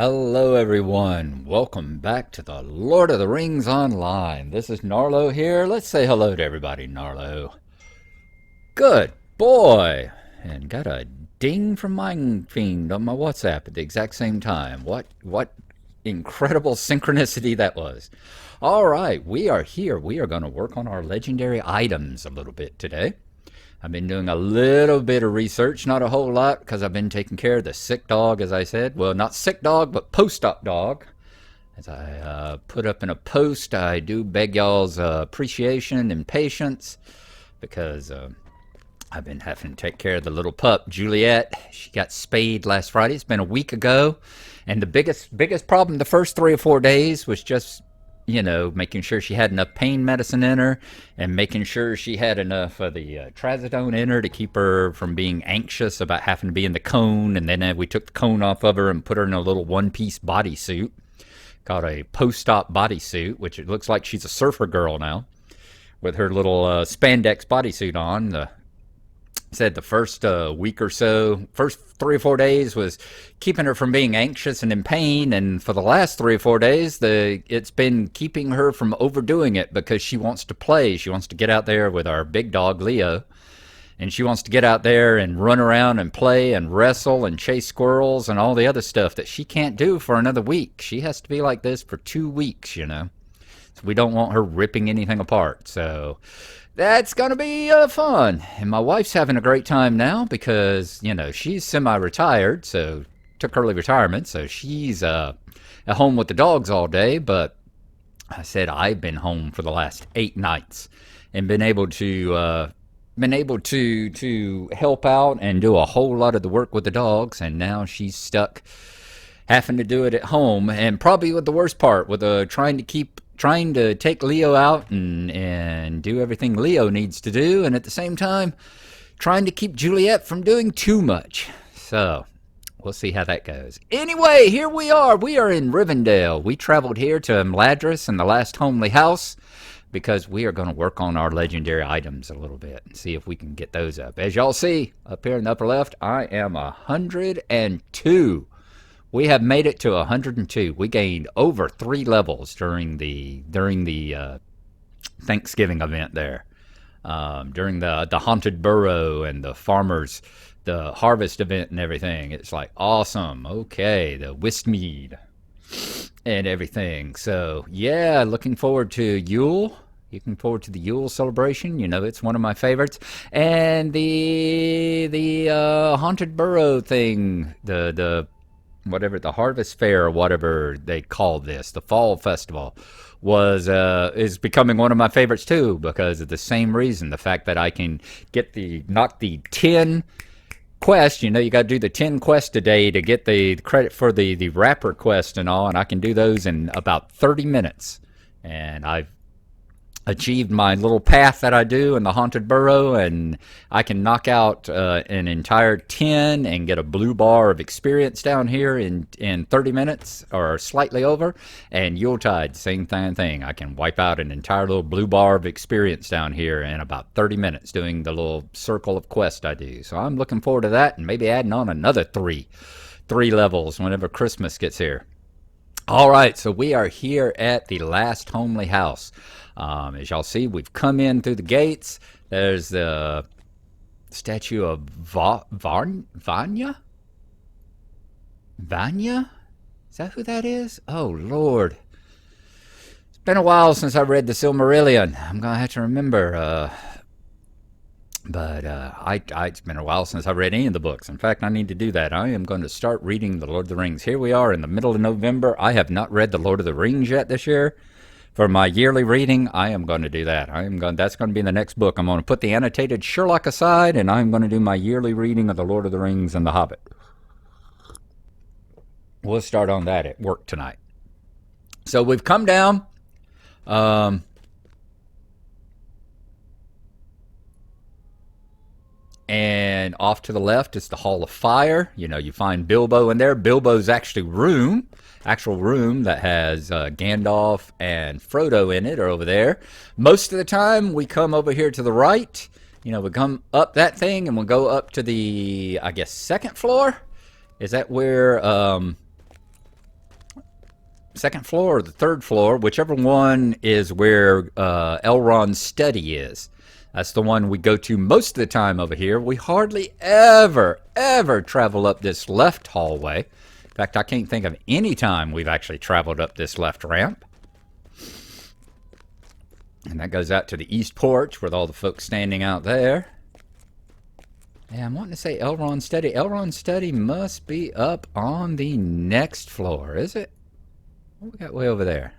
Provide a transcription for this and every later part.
Hello everyone, welcome back to the Lord of the Rings Online. This is Gnarlo here. Let's say hello to everybody, Gnarlo. Good boy! And got a ding from Mind Fiend on my WhatsApp at the exact same time. What incredible synchronicity that was. Alright, we are here. We are going to work on our legendary items a little bit today. I've been doing a little bit of research, not a whole lot, because I've been taking care of the sick dog, as I said. Well, not sick dog, but post-op dog. As I put up in a post, I do beg y'all's appreciation and patience, because I've been having to take care of the little pup, Juliet. She got spayed last Friday. It's been a week ago. And the biggest problem the first 3 or 4 days was just, making sure she had enough pain medicine in her and making sure she had enough of the trazodone in her to keep her from being anxious about having to be in the cone. And then we took the cone off of her and put her in a little one-piece bodysuit called a post-op bodysuit, which it looks like she's a surfer girl now with her little spandex bodysuit on. Said the first week or so, first 3 or 4 days was keeping her from being anxious and in pain, and for the last 3 or 4 days, it's been keeping her from overdoing it because she wants to play. She wants to get out there with our big dog, Leo, and she wants to get out there and run around and play and wrestle and chase squirrels and all the other stuff that she can't do for another week. She has to be like this for 2 weeks, So we don't want her ripping anything apart, so that's going to be fun. And my wife's having a great time now because, she's semi-retired, so took early retirement. So she's at home with the dogs all day. But I said I've been home for the last 8 nights and been able to help out and do a whole lot of the work with the dogs. And now she's stuck having to do it at home. And probably with the worst part, with trying to take Leo out and do everything Leo needs to do, and at the same time trying to keep Juliet from doing too much. So we'll see how that goes. Anyway, here we are. We are in Rivendell. We traveled here to Mladris in the last homely house because we are going to work on our legendary items a little bit and see if we can get those up. As y'all see up here in the upper left, I am 102. We have made it to 102. We gained over 3 levels during the Thanksgiving event there. During the Haunted Burrow and the harvest event and everything. It's like awesome. Okay, the Wistmead and everything. So yeah, looking forward to Yule. Looking forward to the Yule celebration. It's one of my favorites. And the Haunted Burrow thing, the Harvest Fair or whatever they call this, the Fall Festival, is becoming one of my favorites too because of the same reason. The fact that I can knock the 10 quest, you got to do the 10 quests a day to get the credit for the wrapper quest and all, and I can do those in about 30 minutes. And I've achieved my little path that I do in the Haunted Burrow, and I can knock out an entire 10 and get a blue bar of experience down here in 30 minutes or slightly over. And Yuletide, same thing. I can wipe out an entire little blue bar of experience down here in about 30 minutes doing the little circle of quest I do. So I'm looking forward to that, and maybe adding on another three levels whenever Christmas gets here. All right, so we are here at the last homely house. As y'all see, we've come in through the gates. There's the statue of Vanya? Vanya? Is that who that is? Oh, Lord. It's been a while since I read the Silmarillion. I'm going to have to remember. But it's been a while since I read any of the books. In fact, I need to do that. I am going to start reading The Lord of the Rings. Here we are in the middle of November. I have not read The Lord of the Rings yet this year. For my yearly reading, I am going to do that. That's going to be the next book. I'm going to put the annotated Sherlock aside, and I'm going to do my yearly reading of The Lord of the Rings and The Hobbit. We'll start on that at work tonight. So we've come down. And off to the left is the Hall of Fire. You find Bilbo in there. Bilbo's actual room that has Gandalf and Frodo in it are over there. Most of the time, we come over here to the right. We come up that thing and we'll go up to the, I guess, second floor. Is that where second floor or the third floor, whichever one is where Elrond's study is. That's the one we go to most of the time over here. We hardly ever travel up this left hallway. In fact, I can't think of any time we've actually traveled up this left ramp. And that goes out to the east porch with all the folks standing out there. Yeah, I'm wanting to say Elrond's study. Elrond's study must be up on the next floor, is it? What we got way over there?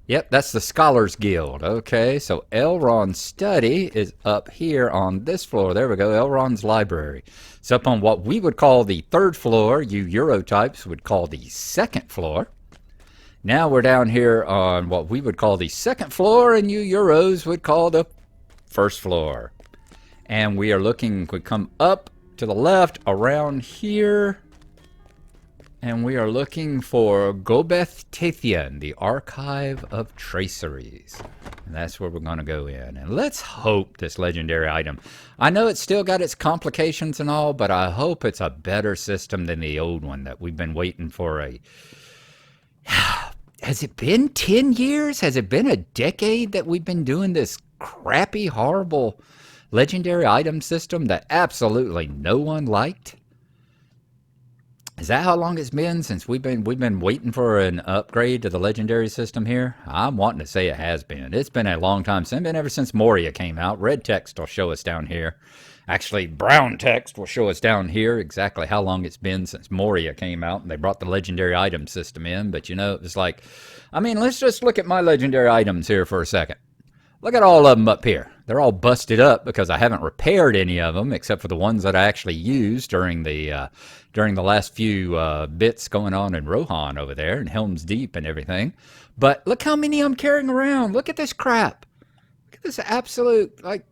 Yep, that's the Scholars Guild. Okay, so Elrond's study is up here on this floor. There we go, Elrond's library. It's up on what we would call the third floor. You Eurotypes would call the second floor. Now we're down here on what we would call the second floor, and you Euros would call the first floor. And we are looking, we come up to the left around here. And we are looking for Gobeth Tathian, the Archive of Traceries. And that's where we're going to go in. And let's hope this legendary item. I know it's still got its complications and all, but I hope it's a better system than the old one that we've been waiting for a... Has it been 10 years? Has it been a decade that we've been doing this crappy, horrible legendary item system that absolutely no one liked? Is that how long it's been since we've been waiting for an upgrade to the legendary system here? I'm wanting to say it has been. It's been a long time. It's been ever since Moria came out. Red text will show us down here. Actually, brown text will show us down here exactly how long it's been since Moria came out and they brought the legendary item system in. But, you know, it's like, I mean, let's just look at my legendary items here for a second. Look at all of them up here. They're all busted up because I haven't repaired any of them except for the ones that I actually used during the last few bits going on in Rohan over there and Helm's Deep and everything. But look how many I'm carrying around. Look at this crap. Look at this absolute like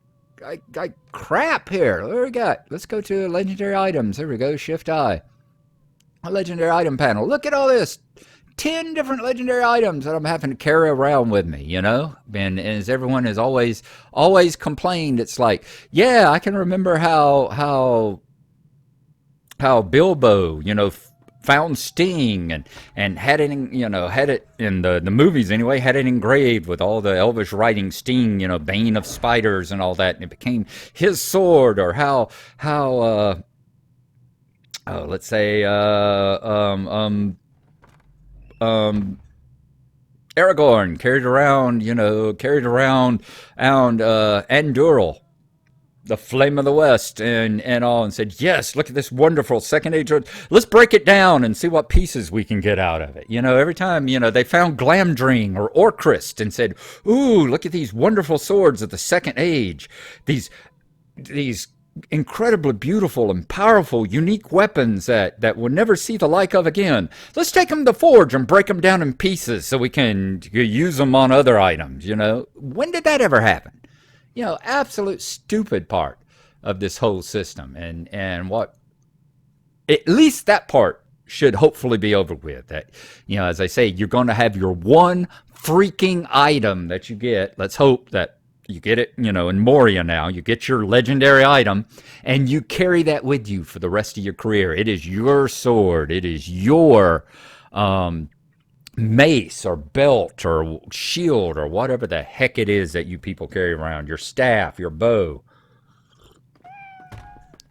crap here. What do we got? Let's go to legendary items. There we go. Shift I. A legendary item panel. Look at all this. 10 different legendary items that I'm having to carry around with me, you know? And as everyone has always complained, it's like, yeah, I can remember how Bilbo, you know, found Sting and had it in, you know, had it in the movies anyway, had it engraved with all the Elvish writing Sting, you know, Bane of Spiders and all that, and it became his sword, or let's say Aragorn carried around Anduril, the Flame of the West, and all, and said, yes, look at this wonderful second age. Let's break it down and see what pieces we can get out of it. You know, every time, you know, they found Glamdring or Orcrist and said, ooh, look at these wonderful swords of the second age. These incredibly beautiful and powerful, unique weapons that we'll never see the like of again. Let's take them to Forge and break them down in pieces so we can use them on other items, you know. When did that ever happen? You know, absolute stupid part of this whole system. And what, at least that part should hopefully be over with. That, you know, as I say, you're going to have your one freaking item that you get. Let's hope that you get it, you know, in Moria now. You get your legendary item, and you carry that with you for the rest of your career. It is your sword. It is your mace or belt or shield or whatever the heck it is that you people carry around. Your staff, your bow.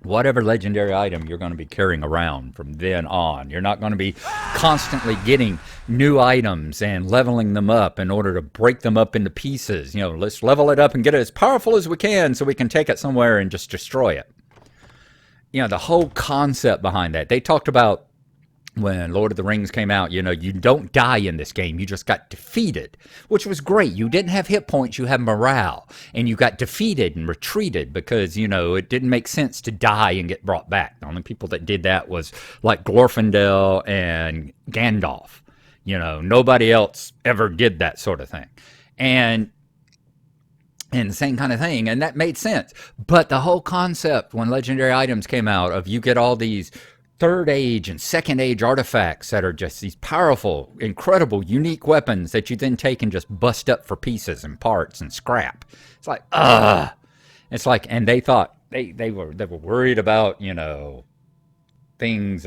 Whatever legendary item you're going to be carrying around from then on. You're not going to be constantly getting new items and leveling them up in order to break them up into pieces. You know, let's level it up and get it as powerful as we can so we can take it somewhere and just destroy it. You know, the whole concept behind that. They talked about when Lord of the Rings came out, you know, you don't die in this game. You just got defeated, which was great. You didn't have hit points. You had morale. And you got defeated and retreated because, you know, it didn't make sense to die and get brought back. The only people that did that was like Glorfindel and Gandalf. You know, nobody else ever did that sort of thing. And the same kind of thing. And that made sense. But the whole concept when legendary items came out of you get all these third age and second age artifacts that are just these powerful, incredible, unique weapons that you then take and just bust up for pieces and parts and scrap. It's like, it's like, and they thought they were worried about, you know, things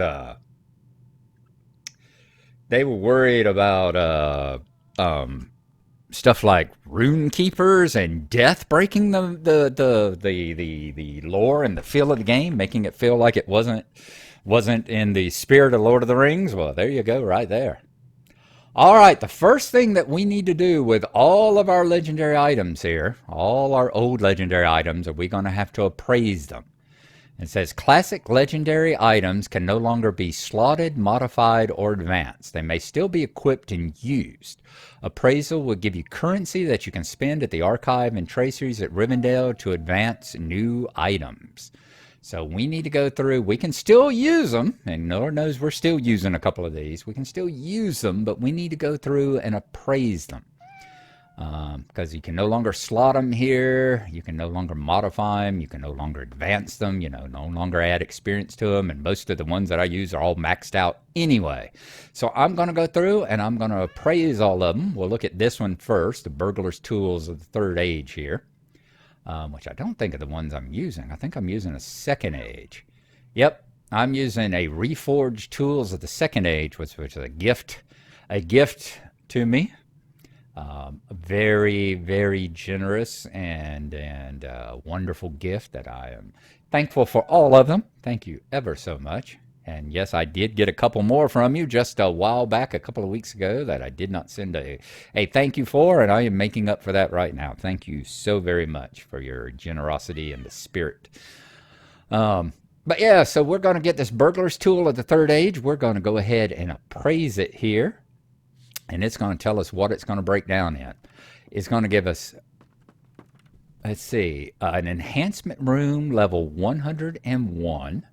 they were worried about stuff like rune keepers and death breaking the lore and the feel of the game, making it feel like it wasn't in the spirit of Lord of the Rings. Well, there you go, right there. All right, the first thing that we need to do with all of our legendary items here, all our old legendary items, are we going to have to appraise them? It says classic legendary items can no longer be slotted, modified, or advanced. They may still be equipped and used. Appraisal will give you currency that you can spend at the archive and traceries at Rivendell to advance new items. So we need to go through. We can still use them, and Lord knows we're still using a couple of these. We can still use them, but we need to go through and appraise them. Because you can no longer slot them here, you can no longer modify them, you can no longer advance them, no longer add experience to them, and most of the ones that I use are all maxed out anyway. So I'm going to go through and I'm going to appraise all of them. We'll look at this one first, the Burglar's Tools of the Third Age here, which I don't think are the ones I'm using. I think I'm using a Second Age. Yep, I'm using a Reforge Tools of the Second Age, which is a gift to me. Very, very generous and wonderful gift that I am thankful for all of them. Thank you ever so much. And yes, I did get a couple more from you just a while back, a couple of weeks ago, that I did not send a thank you for, and I am making up for that right now. Thank you so very much for your generosity and the spirit. But yeah, so we're going to get this Burglar's Tool of the Third Age. We're going to go ahead and appraise it here. And it's going to tell us what it's going to break down in. It's going to give us, let's see, an Enhancement Rune level 101,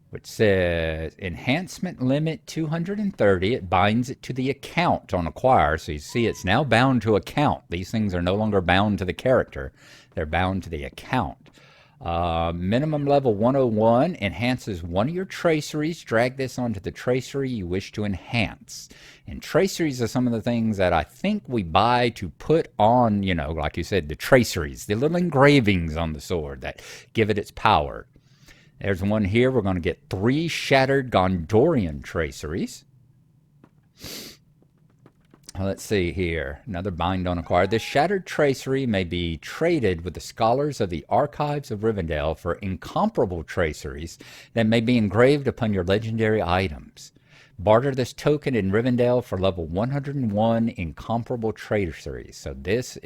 which says Enhancement Limit 230. It binds it to the account on Acquire. So you see it's now bound to account. These things are no longer bound to the character. They're bound to the account. Minimum level 101 enhances one of your traceries. Drag this onto the tracery you wish to enhance. And traceries are some of the things that I think we buy to put on, like you said, the traceries, the little engravings on the sword that give it its power. There's one here. We're going to get 3 Shattered Gondorian traceries. Let's see here. Another bind on Acquire. This shattered tracery may be traded with the scholars of the archives of Rivendell for incomparable traceries that may be engraved upon your legendary items. Barter this token in Rivendell for level 101 incomparable traceries. So this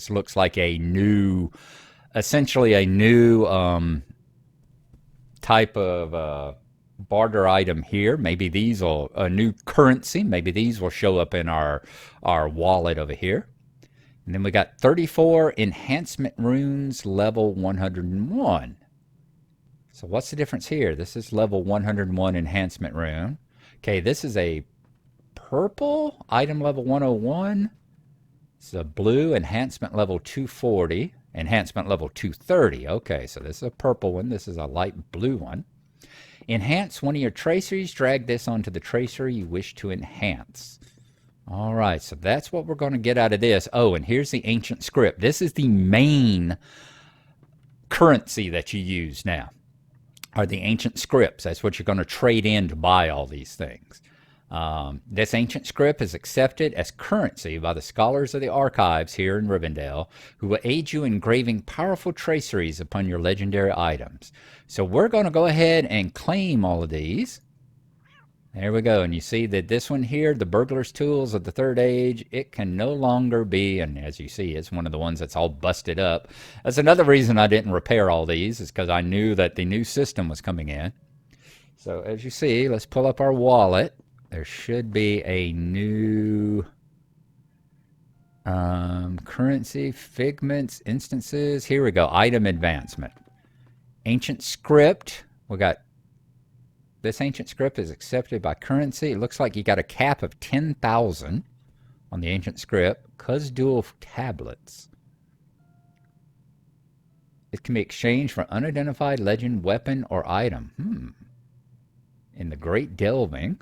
looks like essentially a new type of barter item here. Maybe these will a new currency. Maybe these will show up in our wallet over here. And then we got 34 Enhancement Runes level 101. So what's the difference here? This is level 101 Enhancement Rune. Okay, this is a purple item level 101. This is a blue Enhancement level 240. Enhancement level 230. Okay, so this is a purple one. This is a light blue one. Enhance one of your traceries. Drag this onto the tracery you wish to enhance. All right, so that's what we're going to get out of this. Oh, and here's the ancient script. This is the main currency that you use now, are the ancient scripts. That's what you're going to trade in to buy all these things. This ancient script is accepted as currency by the scholars of the archives here in Rivendell, who will aid you in engraving powerful traceries upon your legendary items. So we're going to go ahead and claim all of these. There we go. And you see that this one here, the Burglar's Tools of the Third Age, it can no longer be, and as you see, it's one of the ones that's all busted up. That's another reason I didn't repair all these, is because I knew that the new system was coming in. So as you see, let's pull up our wallet. There should be a new currency, figments, instances. Here we go. Item advancement. Ancient script. We got this ancient script is accepted by currency. It looks like you got a cap of 10,000 on the ancient script. Khaz'dul tablets. It can be exchanged for unidentified legend, weapon, or item. In the Great Delving.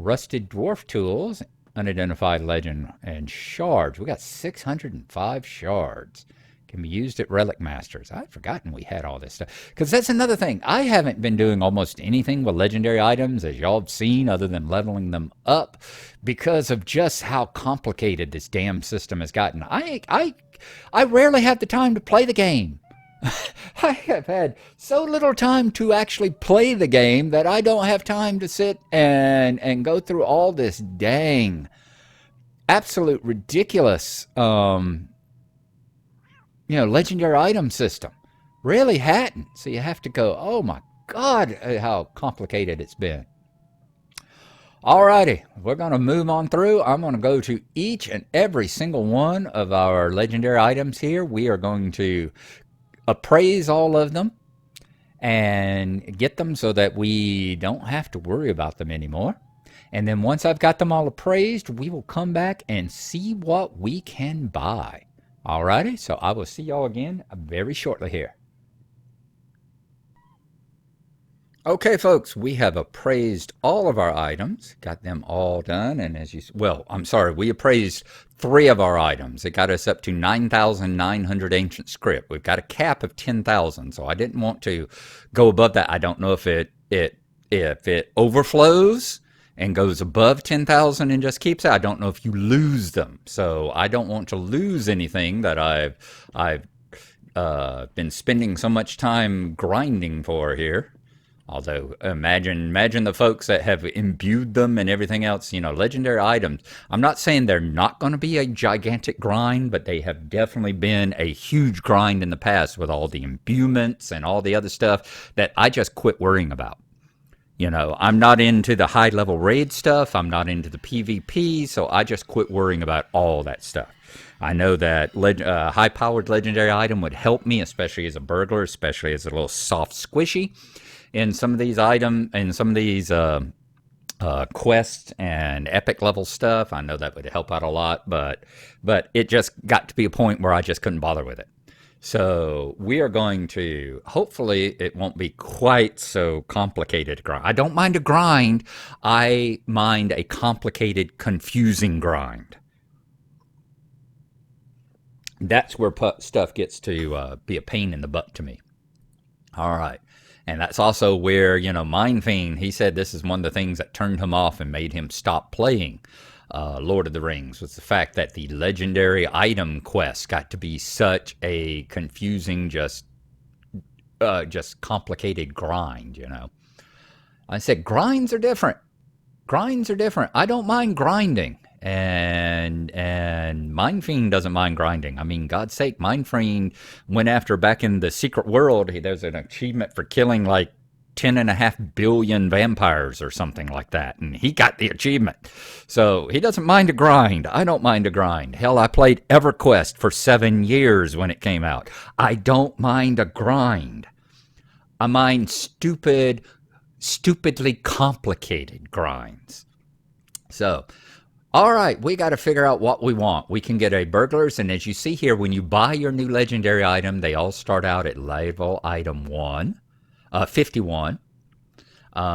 Rusted dwarf tools, unidentified legend, and shards. We got 605 shards. Can be used at Relic Masters. I'd forgotten we had all this stuff. Because that's another thing. I haven't been doing almost anything with legendary items, as y'all have seen, other than leveling them up, because of just how complicated this damn system has gotten. I rarely have the time to play the game. I have had so little time to actually play the game that I don't have time to sit and go through all this dang, absolute ridiculous legendary item system. Really hadn't. So you have to go, oh my God, how complicated it's been. Alrighty, we're going to move on through. I'm going to go to each and every single one of our legendary items here. We are going to appraise all of them and get them so that we don't have to worry about them anymore. And then once I've got them all appraised, we will come back and see what we can buy. Alrighty, so I will see y'all again very shortly here. Okay, folks, we have appraised all of our items, got them all done, and we appraised 3 of our items. It got us up to 9,900 ancient script. We've got a cap of 10,000, so I didn't want to go above that. I don't know if it overflows and goes above 10,000 and just keeps it. I don't know if you lose them. So I don't want to lose anything that I've been spending so much time grinding for here. Although imagine the folks that have imbued them and everything else, legendary items. I'm not saying they're not going to be a gigantic grind, but they have definitely been a huge grind in the past with all the imbuements and all the other stuff that I just quit worrying about. I'm not into the high-level raid stuff. I'm not into the PvP, so I just quit worrying about all that stuff. I know that high-powered legendary item would help me, especially as a burglar, especially as a little soft squishy in some of these quests and epic level stuff. I know that would help out a lot, but it just got to be a point where I just couldn't bother with it. So we are going to, hopefully it won't be quite so complicated to grind. I don't mind a grind. I mind a complicated, confusing grind. That's where stuff gets to be a pain in the butt to me. All right. And that's also where, Mind Fiend, he said this is one of the things that turned him off and made him stop playing Lord of the Rings, was the fact that the legendary item quest got to be such a confusing, just complicated grind. I said grinds are different. I don't mind grinding, and Mind Fiend doesn't mind grinding. I mean, God's sake, Mind Fiend went after, back in the secret world, there's an achievement for killing like 10.5 billion vampires or something like that, and he got the achievement. So he doesn't mind a grind. I don't mind a grind. Hell, I played EverQuest for 7 years when it came out. I don't mind a grind. I mind stupidly complicated grinds. So, all right, we got to figure out what we want. We can get a burglars, and as you see here, when you buy your new legendary item, they all start out at level item 51.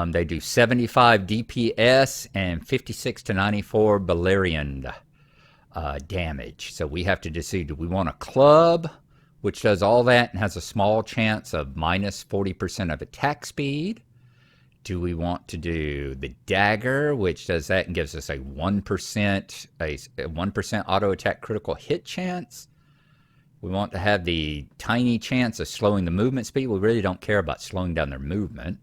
They do 75 DPS and 56 to 94 Balerian damage. So we have to decide, do we want a club, which does all that and has a small chance of minus 40% of attack speed? Do we want to do the dagger, which does that and gives us a 1% auto attack critical hit chance? We want to have the tiny chance of slowing the movement speed. We really don't care about slowing down their movement.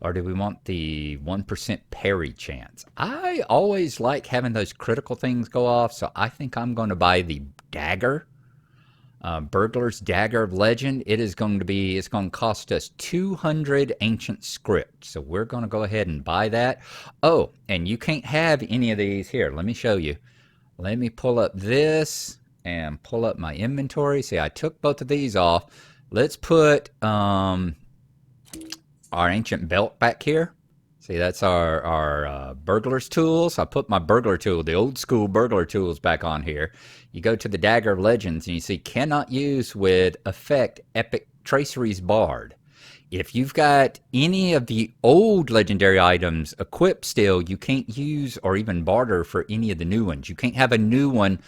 Or do we want the 1% parry chance? I always like having those critical things go off, so I think I'm going to buy the dagger. Burglar's Dagger of Legend. It's going to cost us 200 ancient script. So we're going to go ahead and buy that. Oh, and you can't have any of these here. Let me show you. Let me pull up this and pull up my inventory. See, I took both of these off. Let's put our ancient belt back here. See, that's our burglar's tools. I put my burglar tool, the old school burglar tools, back on here. You go to the Dagger of Legends and you see cannot use with effect epic traceries barred. If you've got any of the old legendary items equipped still, you can't use or even barter for any of the new ones. You can't have a new one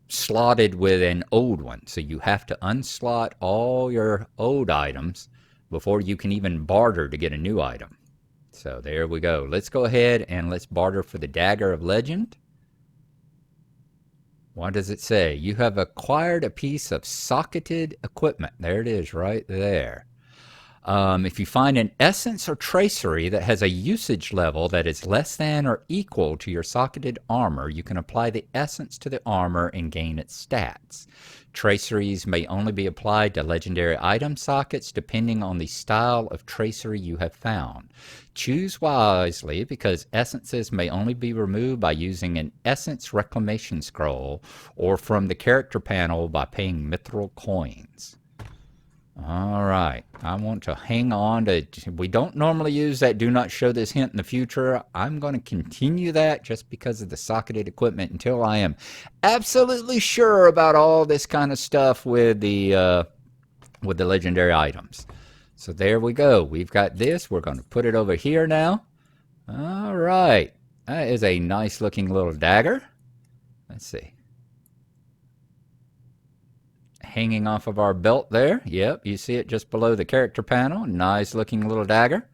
slotted with an old one. So you have to unslot all your old items before you can even barter to get a new item. So there we go. Let's go ahead and let's barter for the Dagger of Legend. What does it say? You have acquired a piece of socketed equipment. There it is right there. If you find an essence or tracery that has a usage level that is less than or equal to your socketed armor, you can apply the essence to the armor and gain its stats. Traceries may only be applied to legendary item sockets depending on the style of tracery you have found. Choose wisely because essences may only be removed by using an essence reclamation scroll or from the character panel by paying mithril coins. All right, I want to hang on to, we don't normally use that do not show this hint in the future. I'm going to continue that just because of the socketed equipment until I am absolutely sure about all this kind of stuff with the legendary items. So there we go. We've got this. We're going to put it over here now. All right, that is a nice looking little dagger. Let's see. Hanging off of our belt there. Yep, you see it just below the character panel. Nice looking little dagger.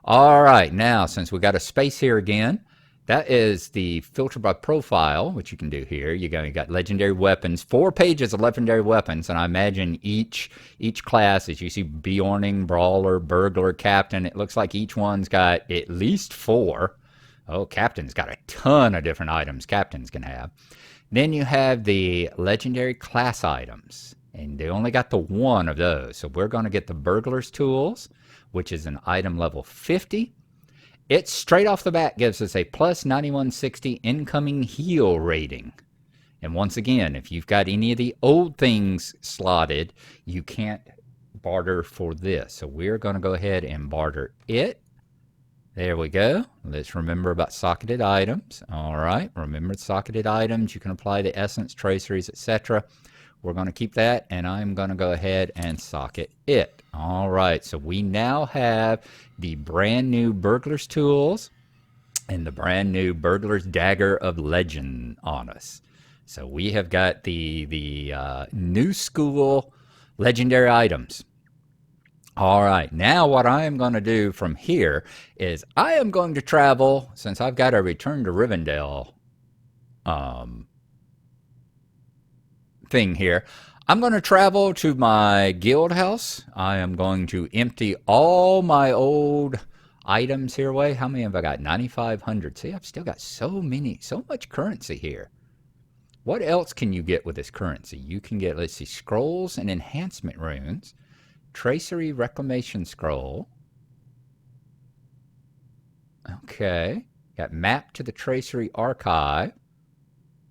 All right, now since we got a space here again, that is the filter by profile, which you can do here. You got legendary weapons, 4 pages of legendary weapons, and I imagine each class, as you see, Bjorning, Brawler, Burglar, Captain, it looks like each one's got at least 4. Oh, Captain's got a ton of different items Captains can have. Then you have the legendary class items, and they only got the 1 of those. So we're going to get the Burglar's Tools, which is an item level 50. It straight off the bat gives us a plus 9160 incoming heal rating. And once again, if you've got any of the old things slotted, you can't barter for this. So we're going to go ahead and barter it. There we go. Let's remember about socketed items. All right, remember socketed items. You can apply the essence, traceries, etc. We're going to keep that, and I'm going to go ahead and socket it. All right, so we now have the brand new Burglar's Tools and the brand new Burglar's Dagger of Legend on us. So we have got the new school legendary items. All right, now what I am going to do from here is I am going to travel, since I've got a return to Rivendell thing here. I'm going to travel to my guild house. I am going to empty all my old items here away. How many have I got? 9,500. See, I've still got so much currency here. What else can you get with this currency? You can get, let's see, scrolls and enhancement runes. Tracery Reclamation Scroll. Okay. Got Map to the Tracery Archive.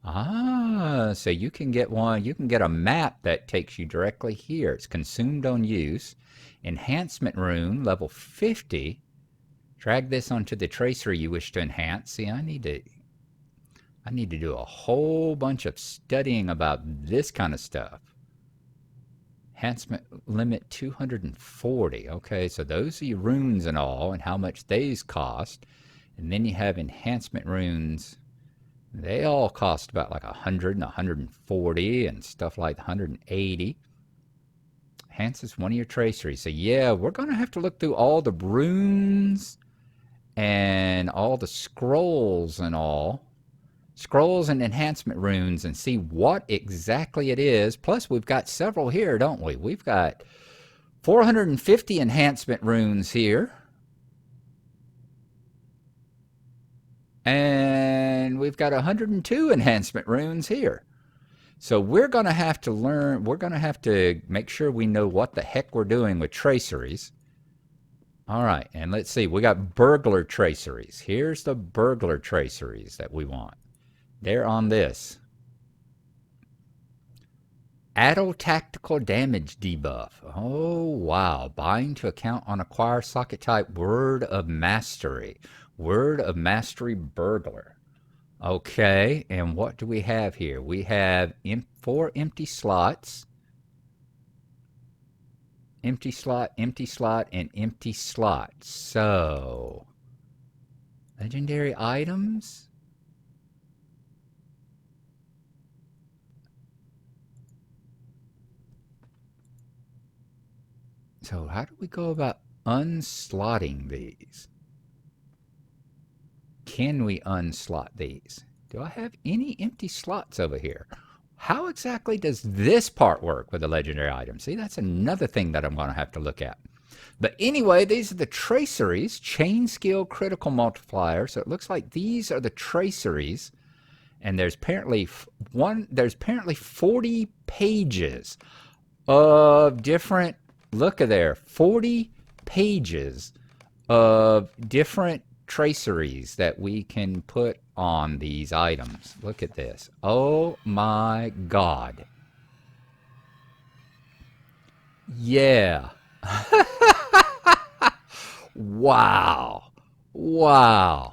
Ah, so you can get one. You can get a map that takes you directly here. It's consumed on use. Enhancement Rune, level 50. Drag this onto the tracery you wish to enhance. See, I need to do a whole bunch of studying about this kind of stuff. Enhancement limit 240. Okay, so those are your runes and all, and how much these cost. And then you have enhancement runes. They all cost about like 100 and 140 and stuff like 180. Enhances one of your traceries. So yeah, we're going to have to look through all the runes and all the scrolls and all. Scrolls and enhancement runes and see what exactly it is. Plus, we've got several here, don't we? We've got 450 enhancement runes here. And we've got 102 enhancement runes here. So we're going to have to learn, we're going to have to make sure we know what the heck we're doing with traceries. All right, and let's see. We got burglar traceries. Here's the burglar traceries that we want. They're on this. Addle tactical damage debuff. Oh, wow. Bind to account on acquire socket type Word of Mastery. Word of Mastery Burglar. Okay, and what do we have here? We have 4 empty slots. Empty slot, and empty slot. So, legendary items. So how do we go about unslotting these? Can we unslot these? Do I have any empty slots over here? How exactly does this part work with the legendary item? See, that's another thing that I'm going to have to look at. But anyway, these are the traceries, chain skill critical multiplier. So it looks like these are the traceries. And there's apparently 40 pages of different, look at there, 40 pages of different traceries that we can put on these items. Look at this. Oh my God. Yeah. Wow. Wow.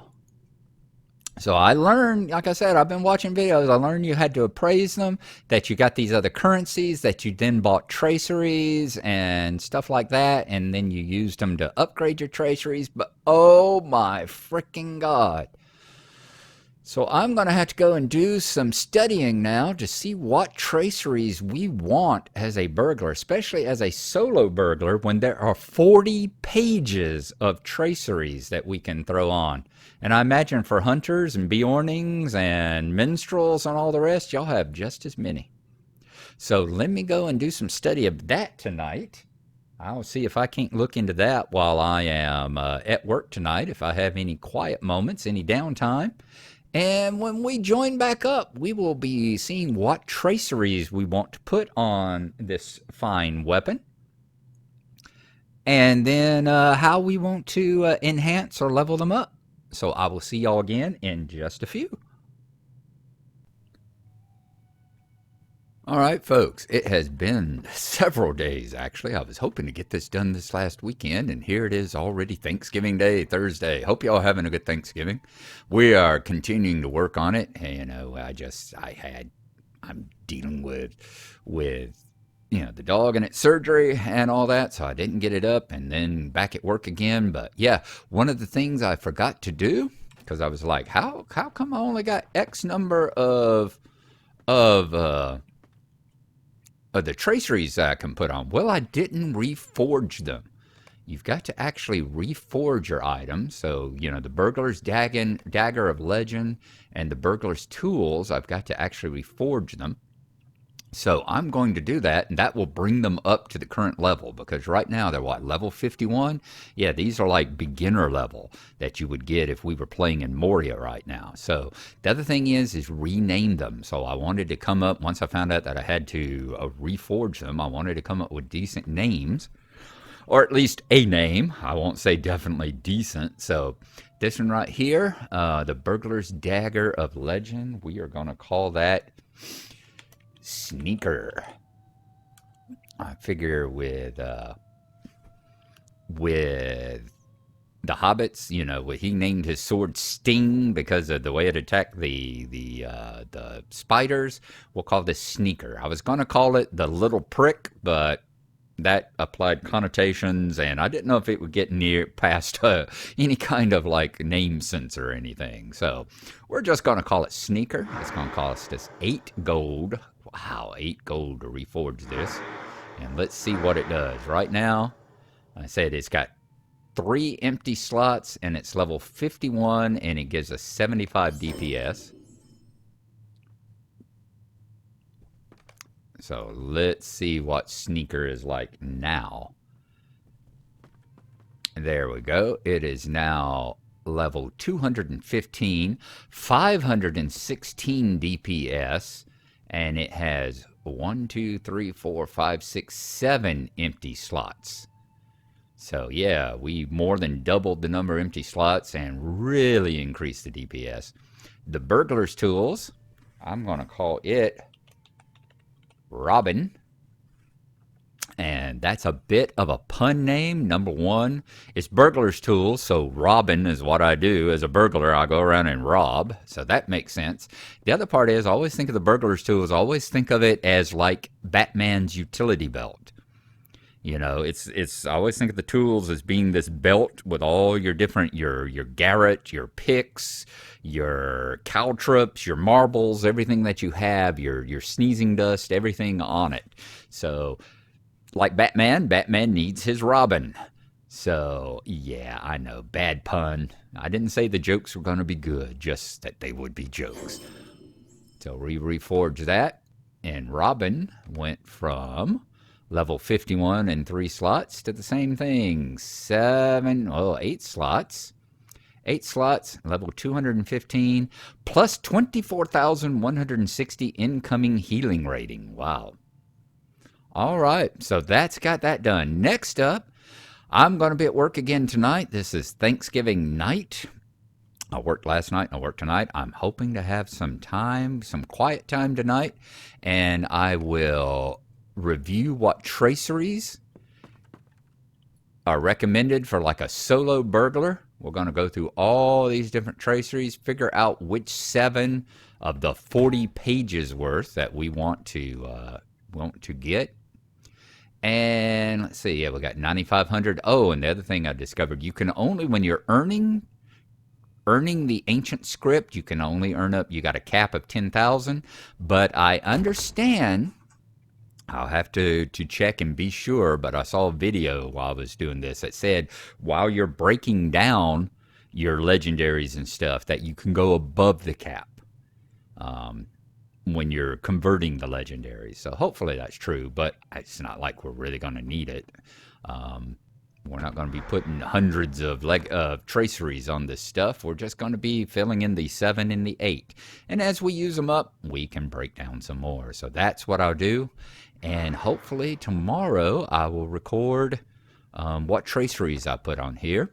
So I learned, like I said, I've been watching videos. I learned you had to appraise them, that you got these other currencies, that you then bought traceries and stuff like that, and then you used them to upgrade your traceries. But oh my freaking God. So I'm going to have to go and do some studying now to see what traceries we want as a burglar, especially as a solo burglar, when there are 40 pages of traceries that we can throw on. And I imagine for hunters and Bjornings and minstrels and all the rest, y'all have just as many. So let me go and do some study of that tonight. I'll see if I can't look into that while I am at work tonight, if I have any quiet moments, any downtime. And when we join back up, we will be seeing what traceries we want to put on this fine weapon. And then how we want to enhance or level them up. So I will see y'all again in just a few. All right, folks, it has been several days, actually. I was hoping to get this done this last weekend, and here it is already Thanksgiving Day, Thursday. Hope y'all having a good Thanksgiving. We are continuing to work on it. You know, I'm dealing with the dog and its surgery and all that, so I didn't get it up, and then back at work again. But yeah, one of the things I forgot to do, because I was like, how come I only got X number of the traceries that I can put on? Well, I didn't reforge them. You've got to actually reforge your items. So, the burglar's dagger of legend and the burglar's tools, I've got to actually reforge them. So I'm going to do that, and that will bring them up to the current level, because right now they're what, level 51? Yeah, these are like beginner level that you would get if we were playing in Moria right now. So the other thing is rename them. So I wanted to come up, once I found out that I had to reforge them, I wanted to come up with decent names, or at least a name. I won't say definitely decent. So this one right here, the Burglar's Dagger of Legend, we are going to call that Sneaker. I figure with the hobbits, he named his sword Sting because of the way it attacked the spiders. We'll call this Sneaker. I was going to call it the Little Prick, but that applied connotations, and I didn't know if it would get near past any kind of like name sense or anything. So we're just going to call it Sneaker. It's going to cost us 8 gold. Wow, 8 gold to reforge this. And let's see what it does. Right now, I said it's got 3 empty slots, and it's level 51, and it gives us 75 DPS. So let's see what Sneaker is like now. There we go. It is now level 215, 516 DPS, and it has 1, 2, 3, 4, 5, 6, 7 empty slots. So yeah, we more than doubled the number of empty slots and really increased the DPS. The Burglar's Tools, I'm going to call it Robin. And that's a bit of a pun name. Number one, it's Burglar's Tools, so Robin is what I do. As a burglar, I go around and rob, so that makes sense. The other part is, I always think of the Burglar's Tools, I always think of it as like Batman's utility belt. I always think of the tools as being this belt with all your different, your garrote, your picks, your caltrops, your marbles, everything that you have, your sneezing dust, everything on it. So Like Batman, Batman needs his Robin. So, yeah, I know. Bad pun. I didn't say the jokes were going to be good, just that they would be jokes. So, we reforged that. And Robin went from level 51 and 3 slots to the same thing. 8 slots. 8 slots, level 215, plus 24,160 incoming healing rating. Wow. All right, so that's got that done. Next up, I'm going to be at work again tonight. This is Thanksgiving night. I worked last night and I worked tonight. I'm hoping to have some time, some quiet time tonight, and I will review what traceries are recommended for like a solo burglar. We're going to go through all these different traceries, figure out which 7 of the 40 pages worth that we want to get. And let's see, yeah, we got 9,500. Oh, and the other thing I discovered, you can only, when you're earning the ancient script, you can only earn up, you got a cap of 10,000. But I understand, I'll have to check and be sure, but I saw a video while I was doing this that said while you're breaking down your legendaries and stuff, that you can go above the cap when you're converting the legendaries. So hopefully that's true, but it's not like we're really going to need it. We're not going to be putting hundreds of traceries on this stuff. We're just going to be filling in the 7 and the 8. And as we use them up, we can break down some more. So that's what I'll do. And hopefully tomorrow I will record what traceries I put on here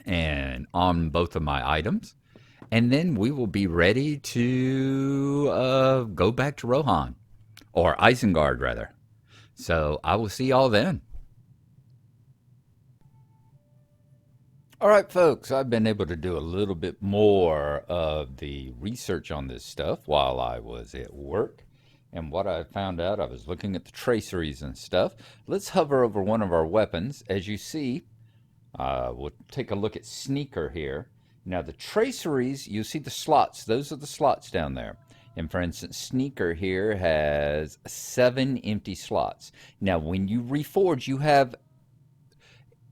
and on both of my items. And then we will be ready to go back to Rohan, or Isengard rather. So I will see y'all then. All right, folks, I've been able to do a little bit more of the research on this stuff while I was at work. And what I found out, I was looking at the traceries and stuff. Let's hover over one of our weapons. As you see, we'll take a look at Sneaker here. Now, the traceries, you see the slots. Those are the slots down there. And for instance, Sneaker here has 7 empty slots. Now, when you reforge, you have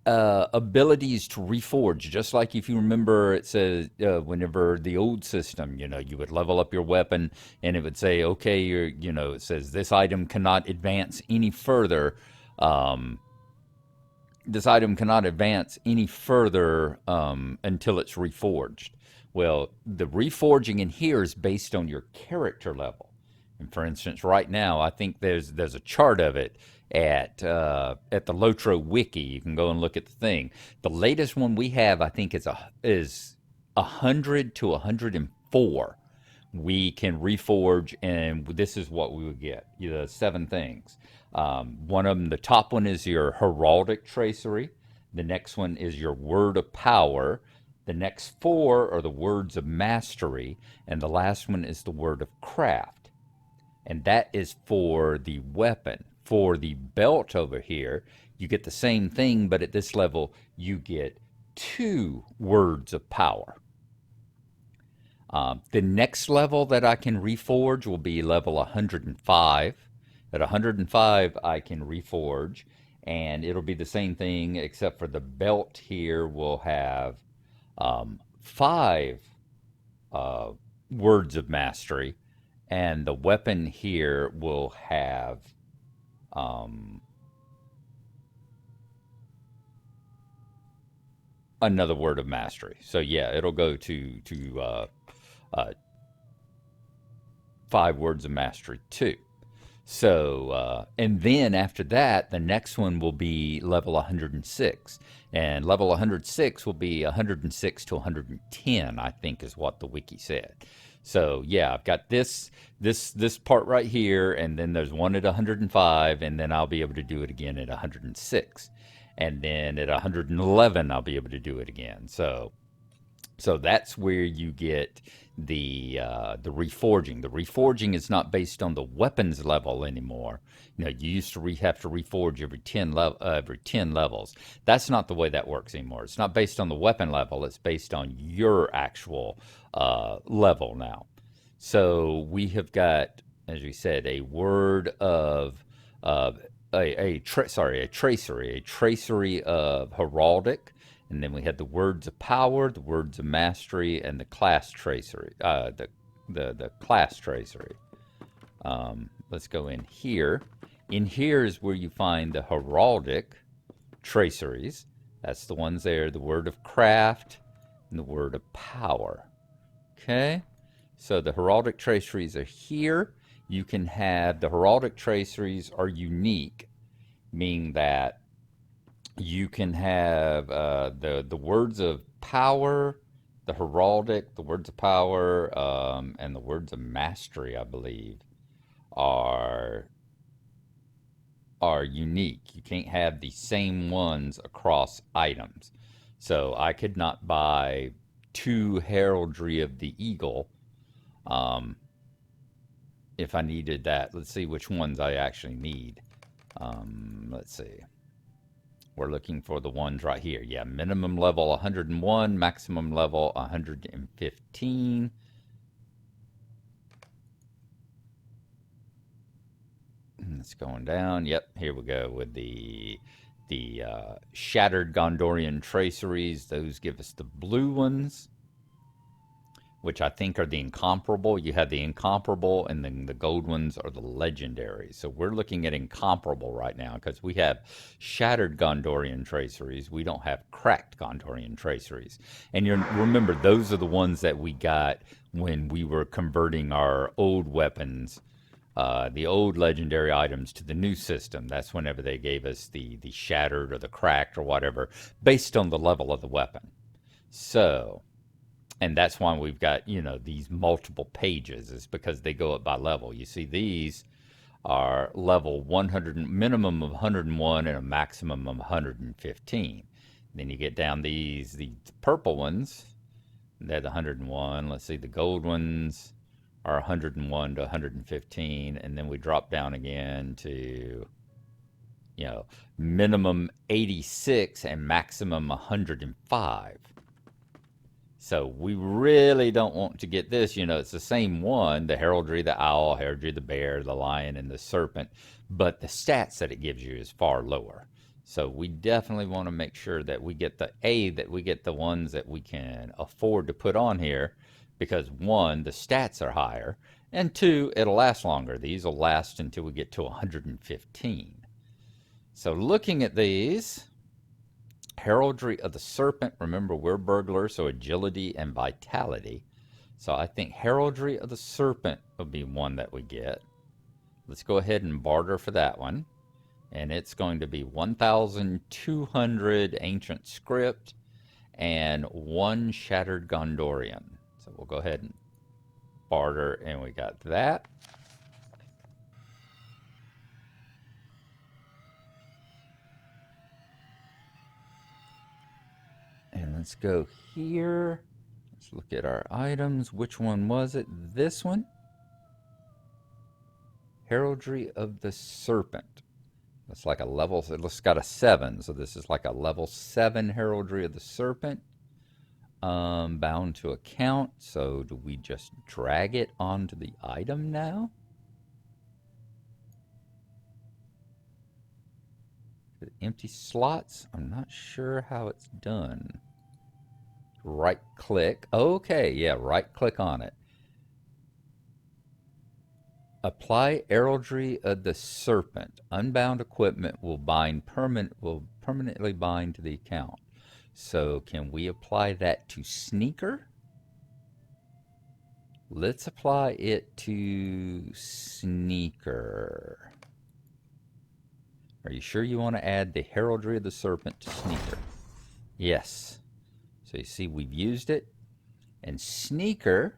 abilities to reforge, just like if you remember, it says whenever the old system, you would level up your weapon and it would say, okay, it says this item cannot advance any further. This item cannot advance any further until it's reforged. Well, the reforging in here is based on your character level. And for instance, right now, I think there's a chart of it at the LOTRO wiki. You can go and look at the thing. The latest one we have, I think, is 100 to 104. We can reforge, and this is what we would get. 7 things. One of them, the top one is your heraldic tracery. The next one is your word of power. The next 4 are the words of mastery, and the last one is the word of craft. And that is for the weapon. For the belt over here, you get the same thing, but at this level, you get 2 words of power. The next level that I can reforge will be level 105. At 105, I can reforge, and it'll be the same thing, except for the belt here will have 5 words of mastery, and the weapon here will have another word of mastery. So yeah, it'll go to 5 words of mastery too. So, and then after that, the next one will be level 106. And level 106 will be 106 to 110, I think is what the wiki said. So yeah, I've got this part right here, and then there's one at 105, and then I'll be able to do it again at 106. And then at 111, I'll be able to do it again. So that's where you get the reforging. The reforging is not based on the weapons level anymore. You used to have to reforge every 10 levels. That's not the way that works anymore. It's not based on the weapon level. It's based on your actual level now. So we have got, as we said, a word of a tracery of heraldic, and then we had the words of power, the words of mastery, and the class tracery. The class tracery. Let's go in here. In here is where you find the heraldic traceries. That's the ones there, the word of craft and the word of power. Okay, so the heraldic traceries are here. You can have, the heraldic traceries are unique, meaning that you can have the words of power, the heraldic, the words of power, and the words of mastery, I believe, are unique. You can't have the same ones across items. So I could not buy 2 Heraldry of the Eagle if I needed that. Let's see which ones I actually need. Let's see. We're looking for the ones right here. Yeah, minimum level 101, maximum level 115. It's going down. Yep, here we go with the shattered Gondorian traceries. Those give us the blue ones, which I think are the incomparable. You have the incomparable, and then the gold ones are the legendaries. So we're looking at incomparable right now because we have shattered Gondorian traceries. We don't have cracked Gondorian traceries. And you remember, those are the ones that we got when we were converting our old weapons, the old legendary items, to the new system. That's whenever they gave us the shattered or the cracked or whatever, based on the level of the weapon. So, and that's why we've got, these multiple pages, is because they go up by level. You see, these are level 100, minimum of 101 and a maximum of 115. Then you get down the purple ones, they're the 101. Let's see, the gold ones are 101 to 115, and then we drop down again to, minimum 86 and maximum 105. So we really don't want to get this. It's the same one, the Heraldry, the Owl, Heraldry, the Bear, the Lion, and the Serpent, but the stats that it gives you is far lower. So we definitely want to make sure that we get that we get the ones that we can afford to put on here, because 1, the stats are higher, and 2, it'll last longer. These will last until we get to 115. So looking at these, Heraldry of the Serpent, remember we're burglars, so agility and vitality. So I think Heraldry of the Serpent will be one that we get. Let's go ahead and barter for that one. And it's going to be 1,200 ancient script and 1 shattered Gondorian. So we'll go ahead and barter, and we got that. And let's go here. Let's look at our items. Which one was it? This one? Heraldry of the Serpent. It's like a level, it's got a 7, so this is like a level 7 Heraldry of the Serpent. Bound to account, so do we just drag it onto the item now? Empty slots? I'm not sure how it's done. Right click. Okay, yeah, right click on it. Apply Heraldry of the Serpent. Unbound equipment will permanently bind to the account. So can we apply that to Sneaker? Let's apply it to Sneaker. Are you sure you want to add the Heraldry of the Serpent to Sneaker? Yes. So you see we've used it. And Sneaker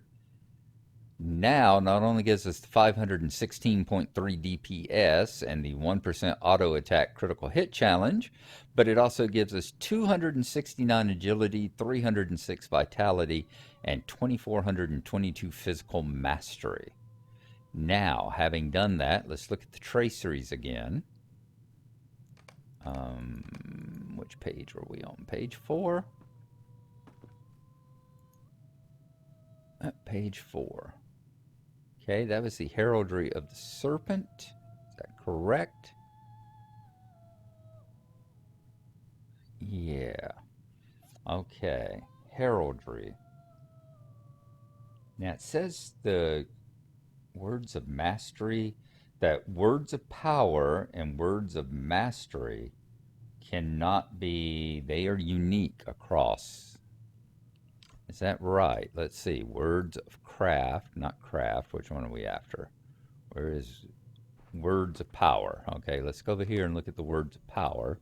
now not only gives us the 516.3 DPS and the 1% auto attack critical hit challenge, but it also gives us 269 agility, 306 vitality, and 2,422 physical mastery. Now, having done that, let's look at the traceries again. Which page were we on? Page 4? Page 4. Okay, that was the Heraldry of the Serpent. Is that correct? Yeah. Okay. Heraldry. Now it says the words of mastery, that words of power and words of mastery cannot be, they are unique across. Is that right? Let's see. Words of craft, not craft. Which one are we after? Where is words of power? Okay, let's go over here and look at the words of power.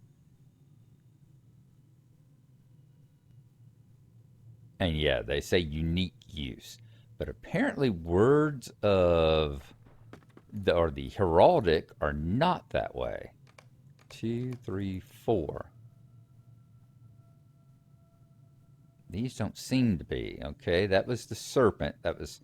And yeah, they say unique use. But apparently words of or the heraldic are not that way. 2, 3, 4. These don't seem to be. Okay, that was the serpent. That was,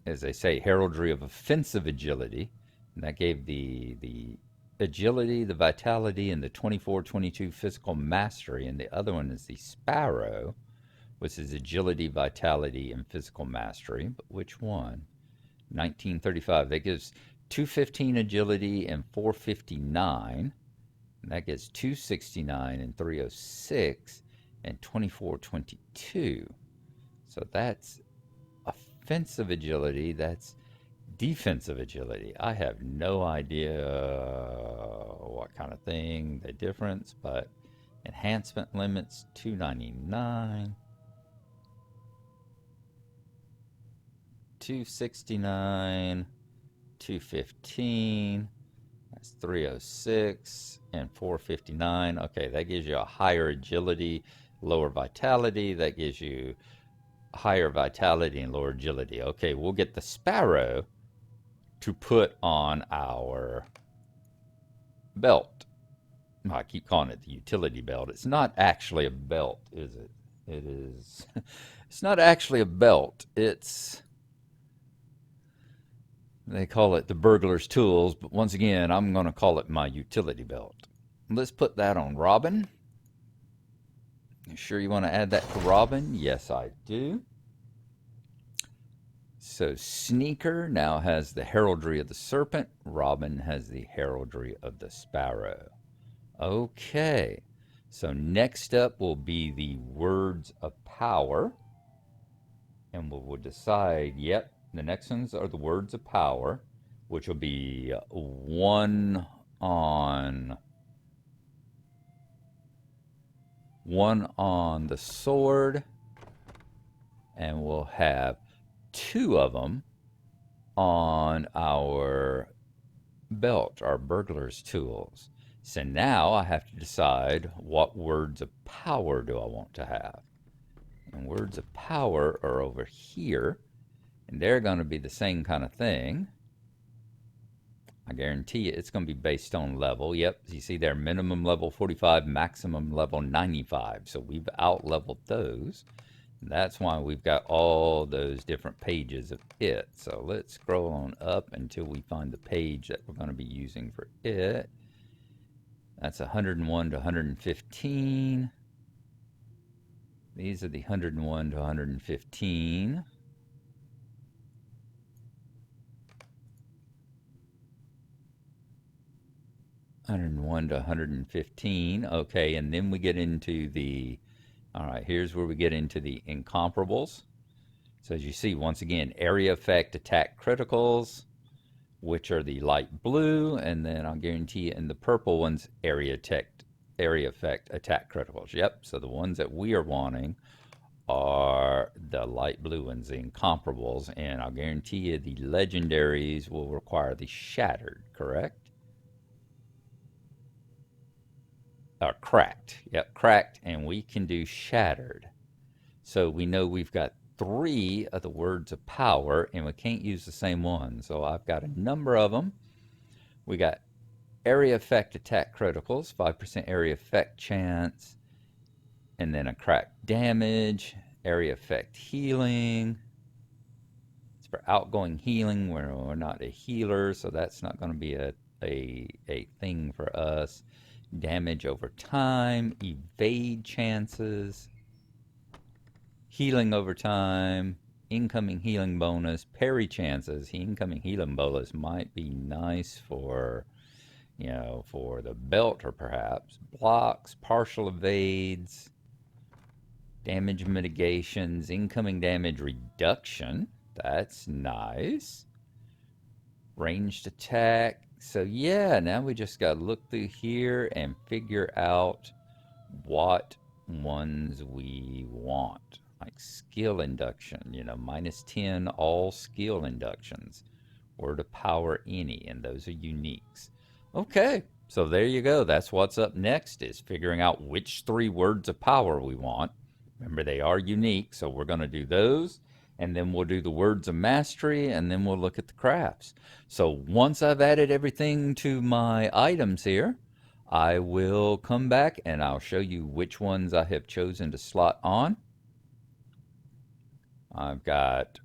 as they say, heraldry of offensive agility. And that gave the agility, the vitality, and the 24-22 physical mastery. And the other one is the Sparrow, which is agility, vitality, and physical mastery. But which one? 1935. That gives 215 agility and 459. And that gets 269 and 306 and 24-22. So that's offensive agility. That's defensive agility. I have no idea what kind of thing the difference, but enhancement limits 299, 269, 215. That's 306 and 459. Okay, that gives you a higher agility, lower vitality. That gives you higher vitality and lower agility. Okay, we'll get the Sparrow to put on our belt. I keep calling it the utility belt. It's not actually a belt, is it? It is. It's not actually a belt. It's, they call it the burglar's tools, but once again, I'm going to call it my utility belt. Let's put that on Robin. You sure you want to add that to Robin? Yes, I do. So Sneaker now has the heraldry of the Serpent. Robin has the heraldry of the Sparrow. Okay. So next up will be the words of power. And we'll decide, yep, the next ones are the words of power, which will be one on the sword, and we'll have two of them on our belt, our burglar's tools. So now I have to decide what words of power do I want to have. And words of power are over here, and they're going to be the same kind of thing. I guarantee you it's going to be based on level. Yep, you see there, minimum level 45, maximum level 95. So we've out-leveled those. That's why we've got all those different pages of it. So let's scroll on up until we find the page that we're going to be using for it. That's 101 to 115. These are the 101 to 115. $101 to 115. Okay, and then we get into the, all right, here's where we get into the incomparables. So as you see, once again, area effect, attack criticals, which are the light blue, and then I'll guarantee you in the purple ones, area effect, attack criticals. Yep, so the ones that we are wanting are the light blue ones, the incomparables, and I'll guarantee you the legendaries will require the shattered, correct? Cracked. Yep, cracked, and we can do shattered. So we know we've got 3 of the words of power, and we can't use the same one. So I've got a number of them. We got area effect attack criticals, 5% area effect chance, and then a cracked damage, area effect healing. It's for outgoing healing where we're not a healer, so that's not going to be a thing for us. Damage over time, evade chances, healing over time, incoming healing bonus, parry chances. The incoming healing bonus might be nice for you know, for the belt, or perhaps blocks, partial evades, damage mitigations, incoming damage reduction. That's nice. Ranged attack. So yeah, now we just got to look through here and figure out what ones we want. Like skill induction, you know, -10 all skill inductions. Word of power any, and those are uniques. Okay, so there you go. That's what's up next, is figuring out which 3 words of power we want. Remember, they are unique, so we're going to do those, and then we'll do the words of mastery, and then we'll look at the crafts. So once I've added everything to my items here, I will come back and I'll show you which ones I have chosen to slot on. I've got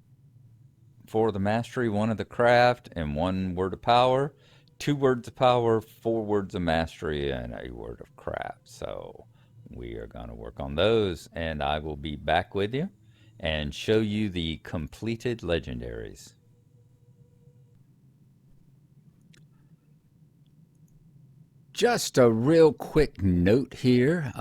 4 of the mastery, 1 of the craft, and 1 word of power. 2 words of power, 4 words of mastery, and a word of craft. So we are going to work on those, and I will be back with you and show you the completed legendaries. Just a real quick note here.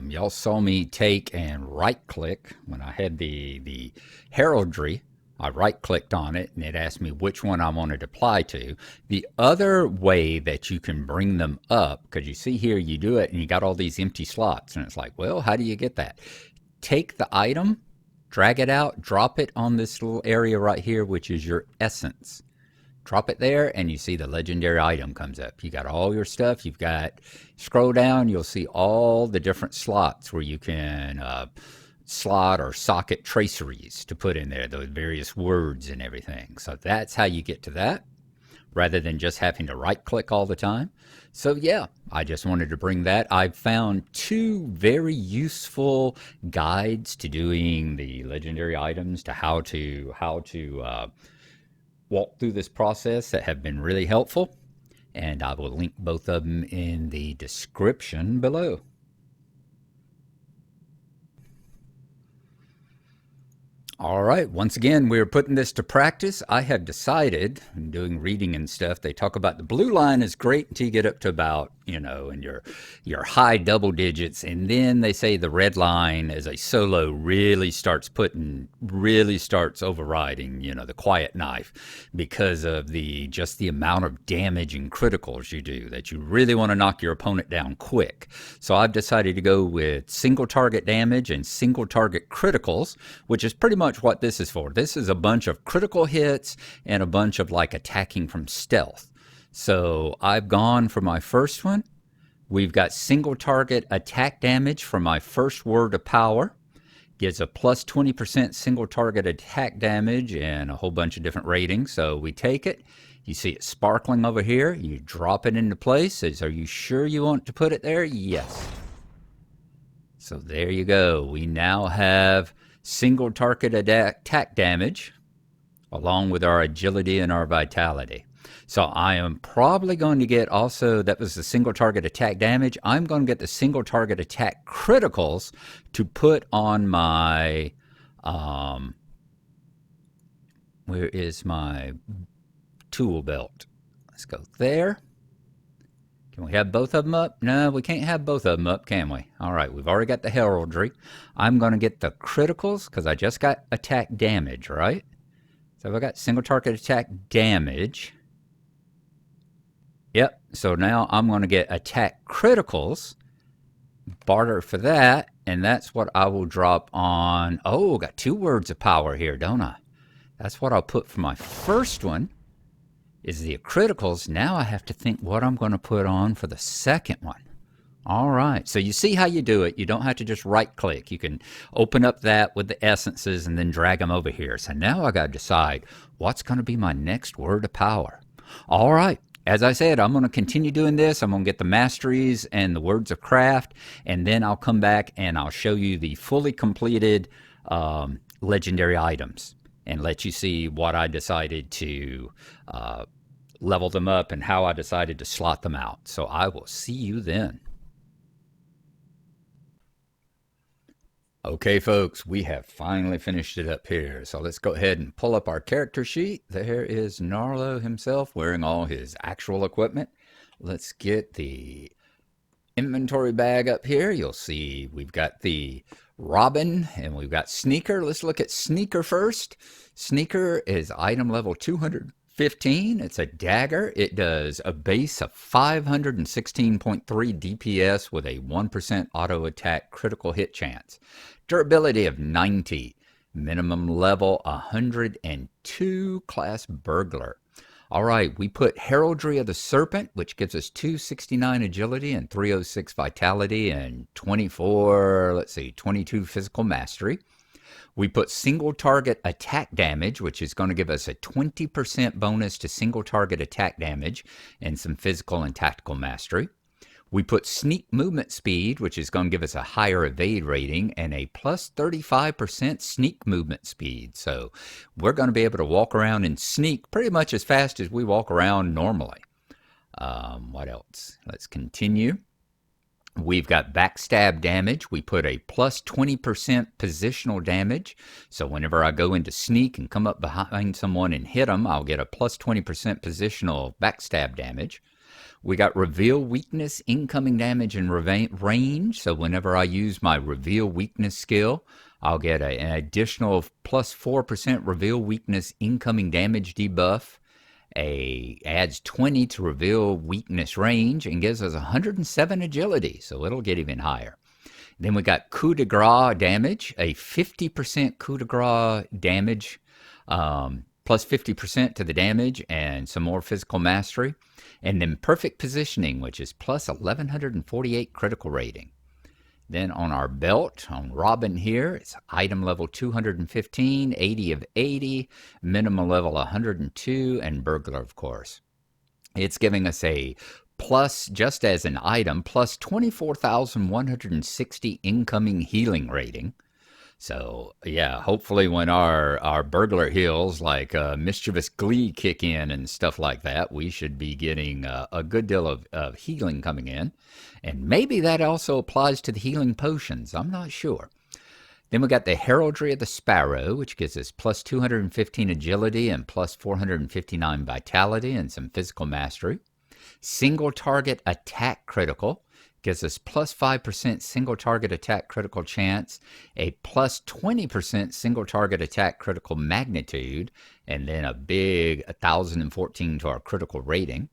Y'all saw me take and right click when I had the heraldry. I right clicked on it and it asked me which one I wanted to apply to. The other way that you can bring them up, because you see here you do it and you got all these empty slots, and it's like, well, how do you get that? Take the item, drag it out, drop it on this little area right here, which is your essence. Drop it there and you see the legendary item comes up. You got all your stuff. You've got, scroll down, you'll see all the different slots where you can slot or socket traceries to put in there, those various words and everything. So that's how you get to that, rather than just having to right click all the time. So yeah, I just wanted to bring that. I've found 2 very useful guides to doing the legendary items, to how to walk through this process, that have been really helpful, and I will link both of them in the description below. All right, once again, we're putting this to practice. I have decided, in doing reading and stuff, they talk about the blue line is great until you get up to about, you know, in your high double digits, and then they say the red line as a solo really starts overriding, you know, the quiet knife, because of just the amount of damage and criticals you do, that you really want to knock your opponent down quick. So I've decided to go with single target damage and single target criticals, which is pretty much what this is for. This is a bunch of critical hits and a bunch of like attacking from stealth. So I've gone for my first one. We've got single target attack damage for my first word of power. Gives a plus 20% single target attack damage and a whole bunch of different ratings. So we take it. You see it sparkling over here. You drop it into place. Says, are you sure you want to put it there? Yes. So there you go. We now have single target attack damage, along with our agility and our vitality. So I am probably going to get also, that was the single target attack damage. I'm going to get the single target attack criticals to put on my, where is my tool belt? Let's go there. Can we have both of them up? No, we can't have both of them up, can we? All right, we've already got the heraldry. I'm going to get the criticals because I just got attack damage, right? So I got single target attack damage. Yep, so now I'm going to get attack criticals, barter for that, and that's what I will drop on. Oh, got 2 words of power here, don't I? That's what I'll put for my first one, is the criticals. Now I have to think what I'm going to put on for the second one. All right, so you see how you do it. You don't have to just right click. You can open up that with the essences and then drag them over here. So now I got to decide what's going to be my next word of power. All right, as I said, I'm going to continue doing this. I'm going to get the masteries and the words of craft, and then I'll come back and I'll show you the fully completed legendary items and let you see what I decided to level them up and how I decided to slot them out. So I will see you then. Okay, folks, we have finally finished it up here. So let's go ahead and pull up our character sheet. There is Gnarlo himself wearing all his actual equipment. Let's get the inventory bag up here. You'll see we've got the Robin and we've got Sneaker. Let's look at Sneaker first. Sneaker is item level 215. It's a dagger. It does a base of 516.3 DPS with a 1% auto attack critical hit chance. Durability of 90. Minimum level 102. Class Burglar. All right, we put Heraldry of the Serpent, which gives us 269 agility and 306 vitality and 22 physical mastery. We put single target attack damage, which is going to give us a 20% bonus to single target attack damage and some physical and tactical mastery. We put sneak movement speed, which is going to give us a higher evade rating and a plus 35% sneak movement speed. So we're going to be able to walk around and sneak pretty much as fast as we walk around normally. What else? Let's continue. We've got backstab damage. We put a plus 20% positional damage. So whenever I go into sneak and come up behind someone and hit them, I'll get a plus 20% positional backstab damage. We got reveal weakness, incoming damage, and range. So whenever I use my reveal weakness skill, I'll get an additional plus 4% reveal weakness incoming damage debuff. Adds 20 to reveal weakness range and gives us 107 agility. So it'll get even higher. Then we got coup de grace damage, a 50% coup de grace damage, plus 50% to the damage and some more physical mastery. And then perfect positioning, which is plus 1148 critical rating. Then on our belt, on Robin here, it's item level 215, 80 of 80, minimum level 102, and Burglar, of course. It's giving us a plus, just as an item, plus 24,160 incoming healing rating. So, yeah, hopefully when our burglar heals, like Mischievous Glee kick in and stuff like that, we should be getting a good deal of healing coming in. And maybe that also applies to the healing potions. I'm not sure. Then we got the Heraldry of the Sparrow, which gives us plus 215 agility and plus 459 vitality and some physical mastery. Single target attack critical. Gives us plus 5% single target attack critical chance, a plus 20% single target attack critical magnitude, and then a big 1,014 to our critical rating.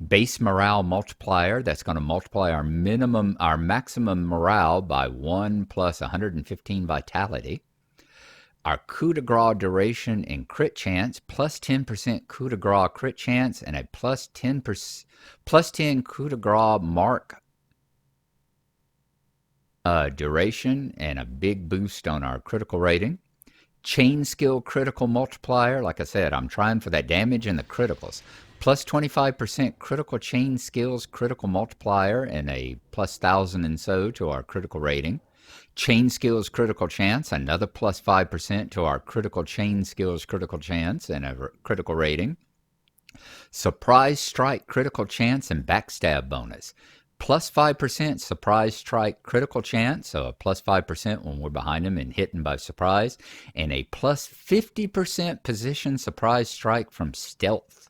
Base morale multiplier, that's going to multiply our maximum morale by 1 plus 115 vitality. Our coup de grace duration and crit chance, plus 10% coup de grace crit chance, and a plus 10 coup de grace mark duration and a big boost on our critical rating. Chain skill critical multiplier. Like I said, I'm trying for that damage and the criticals. Plus 25% critical chain skills critical multiplier and a plus 1,000 and so to our critical rating. Chain skills critical chance, another plus 5% to our critical chain skills critical chance and a critical rating. Surprise strike critical chance and backstab bonus. Plus 5% surprise strike critical chance, so a plus 5% when we're behind them and hitting by surprise, and a plus 50% position surprise strike from stealth.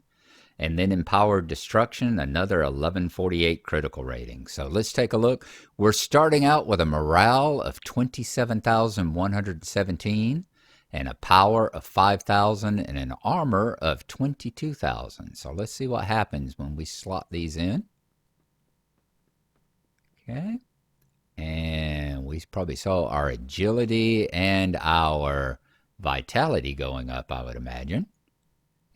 And then empowered destruction, another 1148 critical rating. So let's take a look. We're starting out with a morale of 27,117 and a power of 5,000 and an armor of 22,000. So let's see what happens when we slot these in. Okay, and we probably saw our agility and our vitality going up, I would imagine.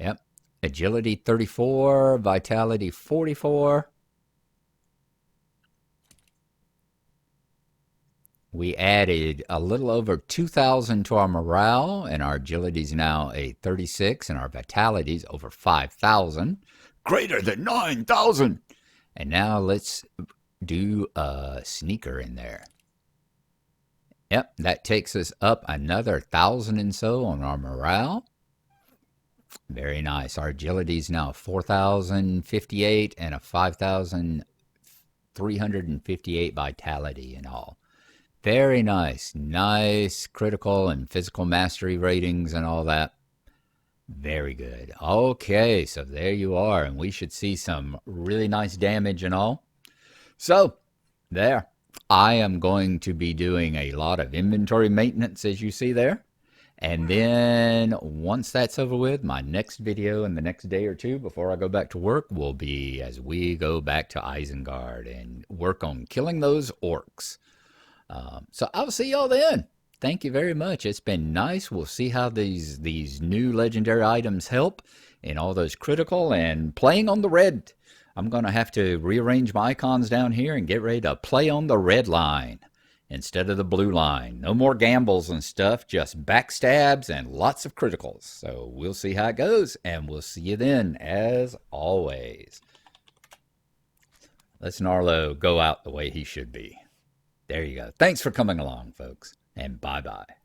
Yep, agility 34, vitality 44. We added a little over 2,000 to our morale, and our agility is now a 36, and our vitality is over 5,000. Greater than 9,000! And now let's do a sneaker in there. Yep, that takes us up another 1,000 and so on our morale. Very nice. Our agility is now 4,058 and a 5,358 vitality in all. Very nice. Nice critical and physical mastery ratings and all that. Very good. Okay, so there you are. And we should see some really nice damage and all. So, there. I am going to be doing a lot of inventory maintenance, as you see there. And then once that's over with, my next video in the next day or two before I go back to work will be as we go back to Isengard and work on killing those orcs. So I'll see y'all then. Thank you very much. It's been nice. We'll see how these new legendary items help in all those critical and playing on the red. I'm going to have to rearrange my icons down here and get ready to play on the red line instead of the blue line. No more gambles and stuff, just backstabs and lots of criticals. So we'll see how it goes, and we'll see you then, as always. Let's Gnarlo go out the way he should be. There you go. Thanks for coming along, folks, and bye-bye.